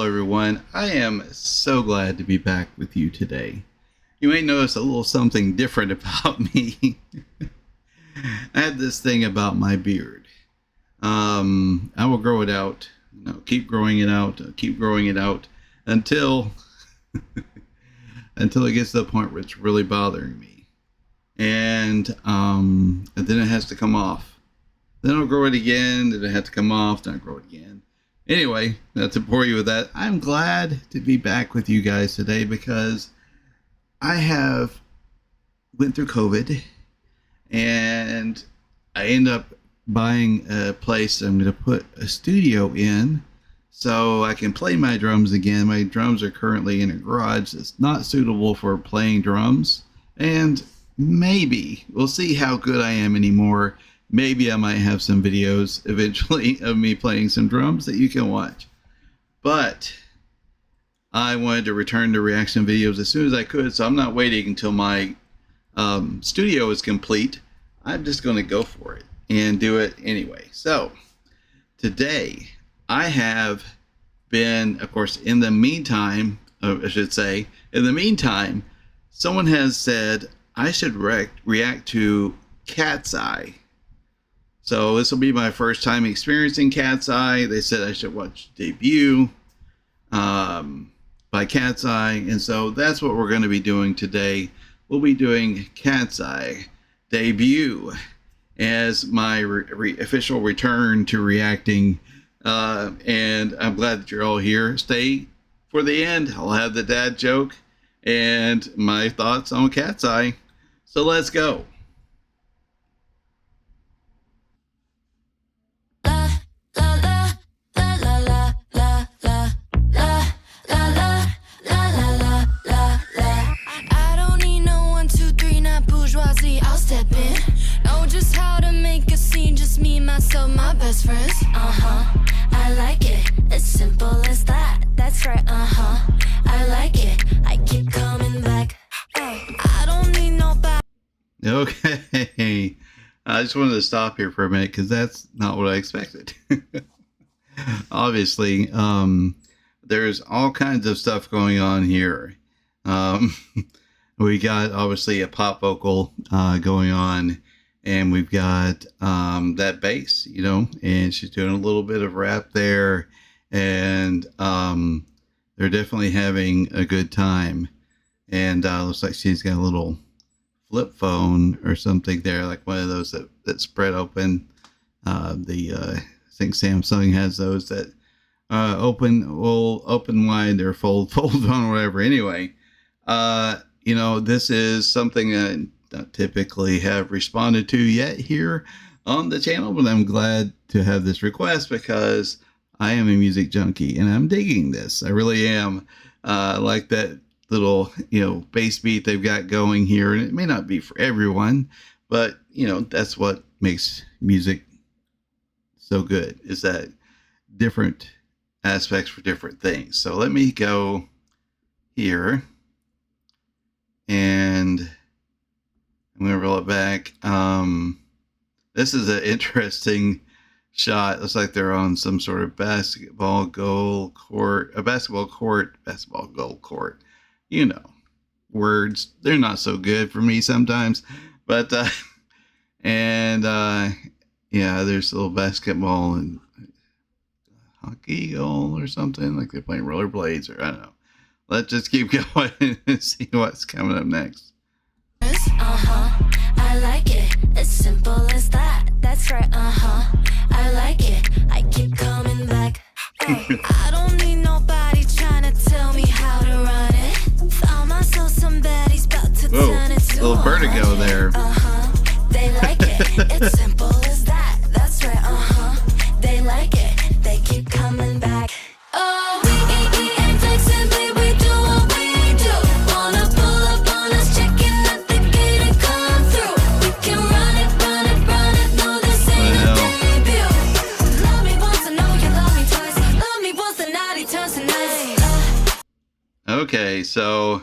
everyone. I am so glad to be back with you today. You may notice a little something different about me. I had this thing about my beard. I will grow it out, keep growing it out, keep growing it out until until it gets to the point where it's really bothering me. And then it has to come off. Then I'll grow it again, then it has to come off, then I'll grow it again. Anyway, not to bore you with that, I'm glad to be back with you guys today because I have went through COVID and I end up buying a place I'm going to put a studio in so I can play my drums again. My drums are currently in a garage that's not suitable for playing drums, and maybe we'll see how good I am anymore. Maybe I might have some videos eventually of me playing some drums that you can watch. But I wanted to return to reaction videos as soon as I could, so I'm not waiting until my studio is complete. I'm just going to go for it and do it anyway. So today I have been, of course, in the meantime, someone has said I should react to Cat's Eye. So this will be my first time experiencing Cat's Eye. They said I should watch Debut by Cat's Eye. And so that's what we're going to be doing today. We'll be doing Cat's Eye Debut as my official return to reacting. And I'm glad that you're all here. Stay for the end. I'll have the dad joke and my thoughts on Cat's Eye. So let's go. My best friends, I like it, as simple as that, that's right, I like it, I keep coming back, I don't need nobody. Okay, I just wanted to stop here for a minute because that's not what I expected. Obviously, there's all kinds of stuff going on here. We got obviously a pop vocal going on. And we've got that bass, and she's doing a little bit of rap there. And they're definitely having a good time. And looks like she's got a little flip phone or something there, like one of those that spread open. I think Samsung has those that open wide or fold on or whatever. Anyway, this is something that don't typically have responded to yet here on the channel, but I'm glad to have this request because I am a music junkie and I'm digging this. I really am. I like that little, bass beat they've got going here, and it may not be for everyone, but that's what makes music so good, is that different aspects for different things. So let me go here and I'm going to roll it back. This is an interesting shot. Looks like they're on some sort of basketball goal court. Words. They're not so good for me sometimes. But, yeah, there's a little basketball and hockey goal or something. Like they're playing rollerblades or I don't know. Let's just keep going and see what's coming up next. I like it, as simple as that, that's right, I like it, I keep coming back, I don't need nobody trying to tell me how to run it, found myself somebody's about to turn it to a little vertigo there. They like it, it's simple as that, that's right, they like it, they keep coming back, Okay, so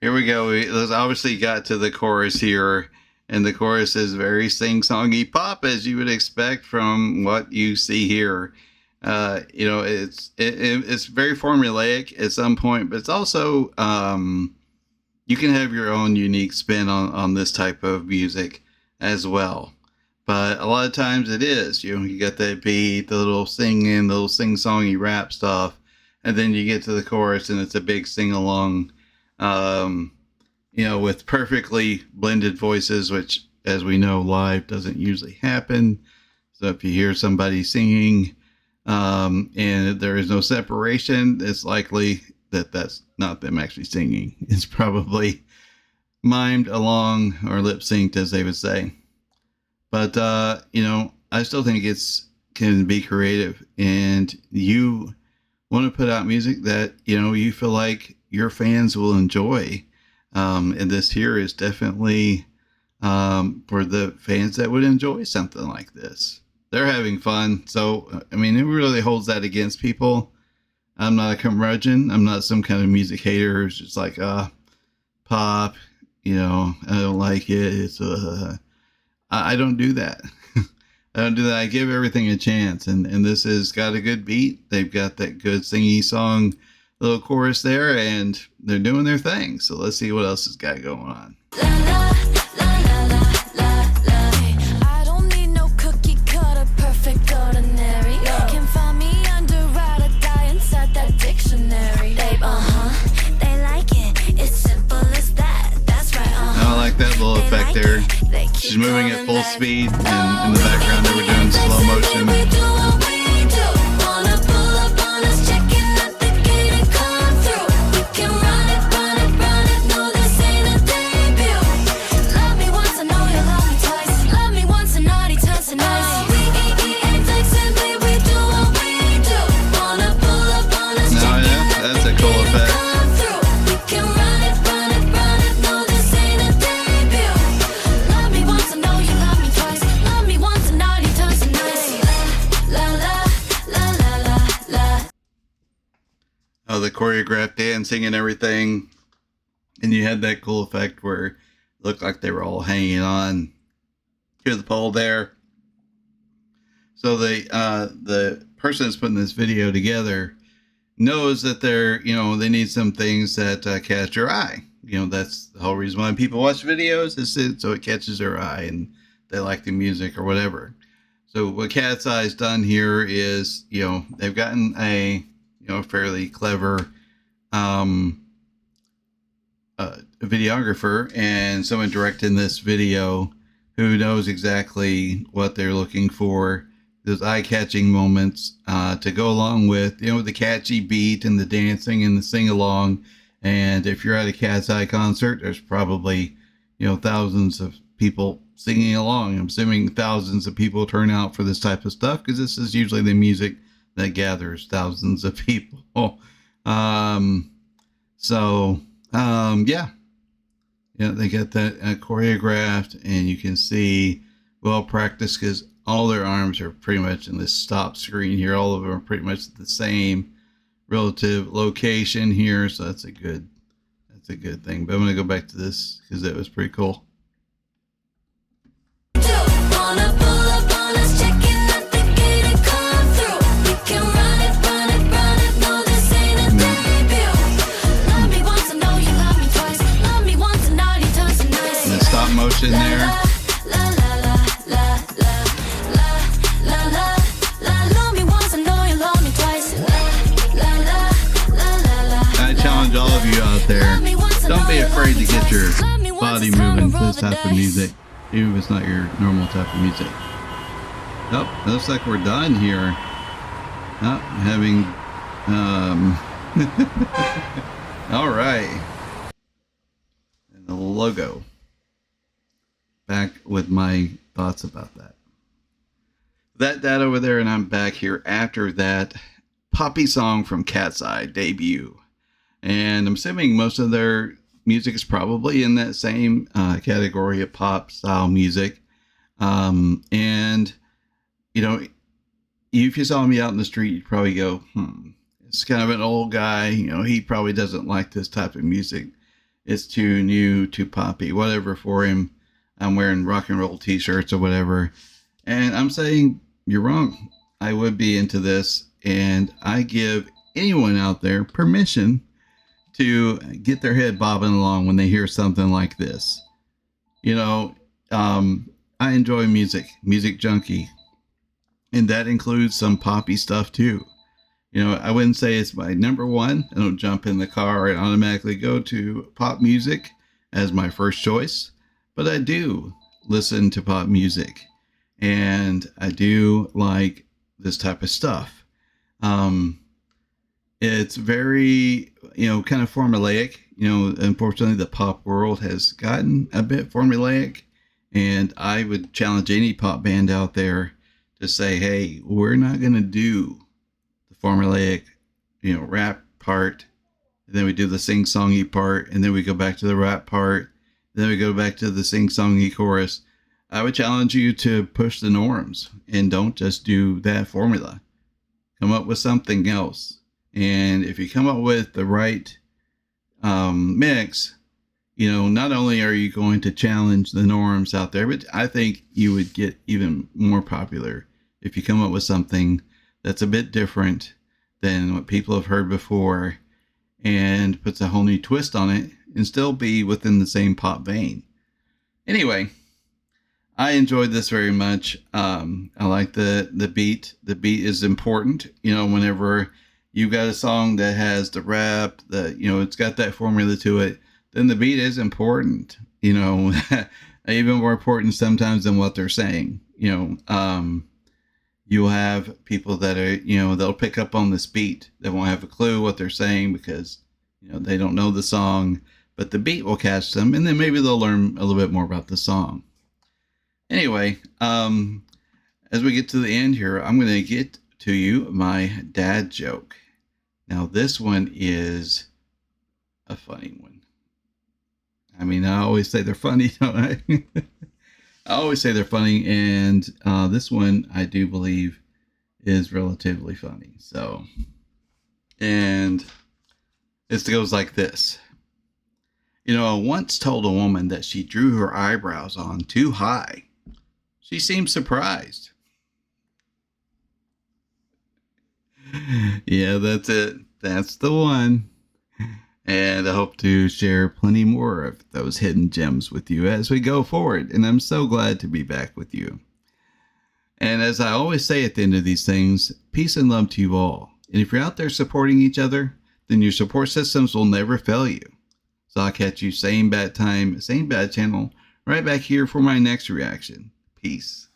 here we go. We obviously got to the chorus here, and the chorus is very sing-songy pop, as you would expect from what you see here. It's very formulaic at some point, but it's also you can have your own unique spin on this type of music as well. But a lot of times it is, you got that beat, the little singing, the little sing-songy rap stuff, and then you get to the chorus and it's a big sing-along, with perfectly blended voices, which, as we know, live doesn't usually happen. So if you hear somebody singing and there is no separation, it's likely that that's not them actually singing. It's probably mimed along or lip-synced, as they would say. But, I still think can be creative, and you want to put out music that, you feel like your fans will enjoy. And this here is definitely for the fans that would enjoy something like this. They're having fun. So, who really holds that against people? I'm not a curmudgeon. I'm not some kind of music hater who's just like, pop, I don't like it. It's, I don't do that. I don't do that. I give everything a chance. And this has got a good beat. They've got that good singy song, little chorus there, and they're doing their thing. So let's see what else has got going on. I don't need no cookie cutter, perfect ordinary. Can find me under ride or die inside that dictionary. Babe, they like it. It's simple as that. That's right, I like that little effect there. She's moving at full speed, and in the background they were doing slow motion. The choreographed dancing and everything, and you had that cool effect where it looked like they were all hanging on to the pole there. So the person that's putting this video together knows that they need some things that catch your eye. That's the whole reason why people watch videos, is so it catches their eye and they like the music or whatever. So what Cat's Eye's done here is, they've gotten a fairly clever videographer and someone directing this video who knows exactly what they're looking for, those eye-catching moments to go along with, the catchy beat and the dancing and the sing-along. And if you're at a Cat's Eye concert, there's probably, thousands of people singing along. I'm assuming thousands of people turn out for this type of stuff because this is usually the music that gathers thousands of people. They get that choreographed, and you can see well practiced because all their arms are pretty much in this stop screen here. All of them are pretty much at the same relative location here, so that's a good thing. But I'm gonna go back to this because that was pretty cool. Motion there. I challenge all of you out there, don't be afraid to get your body moving to this type of music, even if it's not your normal type of music. Oh, looks like we're done here. Oh, having all right, and the logo. Back with my thoughts about that over there, and I'm back here after that poppy song from Cat's Eye debut. And I'm assuming most of their music is probably in that same category of pop style music. And if you saw me out in the street, you'd probably go, it's kind of an old guy, he probably doesn't like this type of music. It's too new, too poppy, whatever for him. I'm wearing rock and roll t-shirts or whatever. And I'm saying you're wrong. I would be into this and I give anyone out there permission to get their head bobbing along when they hear something like this. You know, I enjoy music junkie, and that includes some poppy stuff too. You know, I wouldn't say it's my number one. I don't jump in the car and automatically go to pop music as my first choice, but I do listen to pop music, and I do like this type of stuff. It's very, kind of formulaic. Unfortunately, the pop world has gotten a bit formulaic, and I would challenge any pop band out there to say, hey, we're not going to do the formulaic, rap part. And then we do the sing-songy part, and then we go back to the rap part. Then we go back to the sing-songy chorus. I would challenge you to push the norms and don't just do that formula. Come up with something else. And if you come up with the right mix, not only are you going to challenge the norms out there, but I think you would get even more popular if you come up with something that's a bit different than what people have heard before and puts a whole new twist on it and still be within the same pop vein. Anyway, I enjoyed this very much. I like the beat. The beat is important. Whenever you've got a song that has the rap, it's got that formula to it, then the beat is important. Even more important sometimes than what they're saying. You'll have people that are, they'll pick up on this beat. They won't have a clue what they're saying because, they don't know the song, but the beat will catch them, and then maybe they'll learn a little bit more about the song. Anyway, as we get to the end here, I'm going to get to you my dad joke. Now, this one is a funny one. I mean, I always say they're funny, don't I? I always say they're funny, and this one I do believe is relatively funny. So, and it goes like this. I once told a woman that she drew her eyebrows on too high. She seemed surprised. Yeah, that's it. That's the one. And I hope to share plenty more of those hidden gems with you as we go forward. And I'm so glad to be back with you. And as I always say at the end of these things, peace and love to you all. And if you're out there supporting each other, then your support systems will never fail you. So I'll catch you same bad time, same bad channel, right back here for my next reaction. Peace.